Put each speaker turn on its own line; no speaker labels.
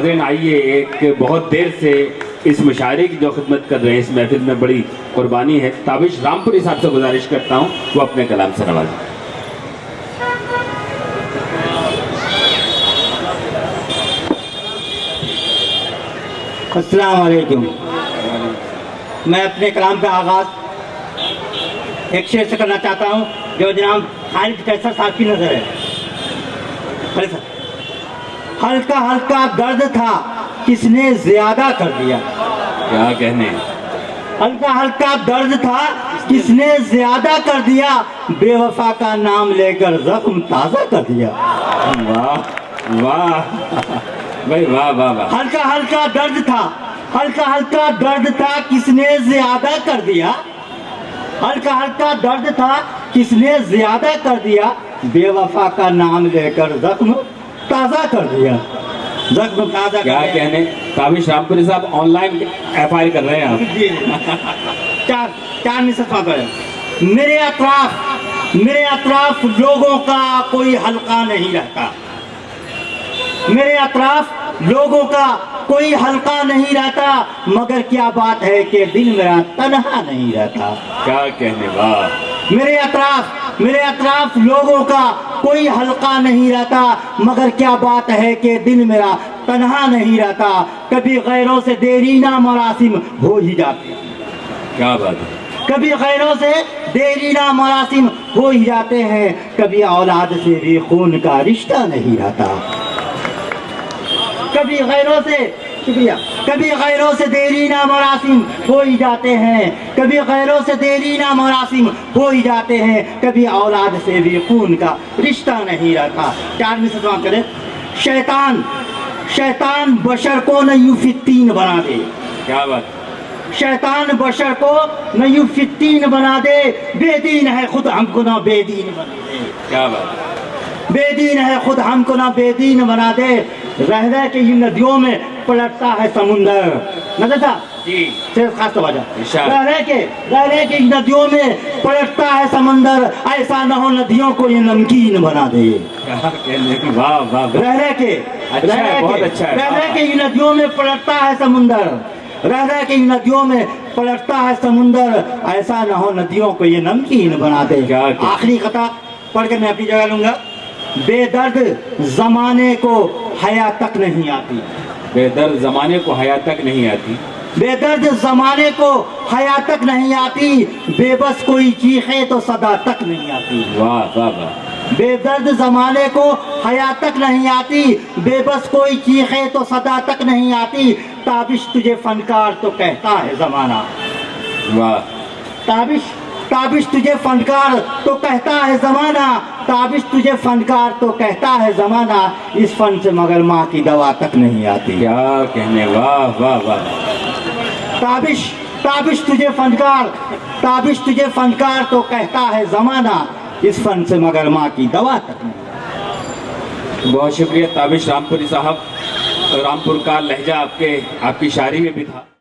ناظرین آئیے ایک بہت دیر سے اس مشاعرے کی جو خدمت کر رہے ہیں اس محفل میں بڑی قربانی ہے، تابش رامپوری صاحب سے گزارش کرتا ہوں وہ اپنے کلام سے نوازیں۔
السلام علیکم۔ میں اپنے کلام کا آغاز ایک شعر سے کرنا چاہتا ہوں جو جناب خالد قیصر صاحب کی نظر ہے۔ ہلکا ہلکا درد تھا کس نے زیادہ کر دیا،
کیا کہنے،
ہلکا ہلکا درد تھا کس نے زیادہ کر دیا، بے وفا کا نام لے کر زخم تازہ کر دیا۔
واہ واہ بھائی واہ واہ واہ۔
ہلکا ہلکا درد تھا، ہلکا ہلکا درد تھا کس نے زیادہ کر دیا، ہلکا ہلکا درد تھا کس نے زیادہ کر دیا، بے وفا کا نام لے کر زخم تازہ کر دیا، زخم تازہ کر
کیا
دیا۔
کہنے، تابش رامپوری صاحب آن لائن FIR کر رہے ہیں آپ۔
جی چار نصف پر میرے اطراف لوگوں کا کوئی حلقہ نہیں رہتا، میرے اطراف لوگوں کا کوئی حلقہ نہیں رہتا، مگر کیا بات ہے کہ دل میرا تنہا نہیں رہتا۔
کیا کہنے، واہ۔
میرے اطراف لوگوں کا کوئی حلقہ نہیں رہتا، مگر کیا بات ہے کہ دل میرا تنہا نہیں رہتا، کبھی غیروں سے دیرینہ مراسم ہو ہی جاتے،
کیا بات ہے،
کبھی غیروں سے دیرینہ مراسم ہو ہی جاتے ہیں، کبھی اولاد سے بھی خون کا رشتہ نہیں رہتا، کبھی غیروں سے شکریہ، کبھی غیروں سے دیرینہ مراسم ہو ہی جاتے ہیں، کبھی غیروں سے دیرینہ مراسم ہو ہی جاتے ہیں، کبھی اولاد سے بھی خون کا رشتہ نہیں رہتا۔ چار میں سے دعا کریں۔ شیطان بشر کو نہ یوں فتین بنا دے،
کیا بات،
شیطان بشر کو نہ یوں فتین بنا دے، بے دین ہے خود ہم کو نہ بے دین بنا دے،
کیا بات،
بے دین ہے خود ہم کو نہ بے دین بنا دے، رہ رہ کے یہ ندیوں میں پلٹتا ہے سمندر، نظر تھا
جی
صرف خاص توجہ،
ارشاد۔
رہ رہ کے ندیوں میں پلٹتا ہے سمندر، ایسا نہ ہو ندیوں کو یہ نمکین بنا دے،
کیا کہنے، واہ واہ واہ۔
رہ رہ کے
اچھا ہے، بہت اچھا ہے۔
رہ رہ کے یہ ندیوں میں پلٹتا ہے سمندر، رہ رہ کے یہ ندیوں میں پلٹتا ہے سمندر، ایسا نہ ہو ندیوں کو یہ نمکین بنا دے۔
کیا
آخری قطعہ پڑھ کر میں اپنی جگہ لوں گا۔ بے درد زمانے کو حیا تک نہیں آتی،
بے درد زمانے کو حیا تک نہیں آتی،
بے درد زمانے کو حیا تک نہیں آتی، بے بس کوئی چیخے تو صدا تک نہیں آتی،
واہ واہ واہ۔
بے درد زمانے کو حیا تک نہیں آتی، بے بس کوئی چیخے تو صدا تک نہیں آتی، تابش تجھے فنکار تو کہتا ہے زمانہ،
واہ،
تابش تجھے فنکار تو کہتا ہے زمانہ، تابش تجھے فنکار تو کہتا ہے زمانہ، اس فن سے مگر ماں کی دوا تک نہیں آتی،
کیا کہنے، واہ واہ واہ۔
تابش تجھے فنکار تو کہتا ہے زمانہ، اس فن سے مگر ماں کی دوا تک نہیں۔
بہت شکریہ تابش رامپوری صاحب، رامپور کا لہجہ آپ کی شاعری میں بھی تھا۔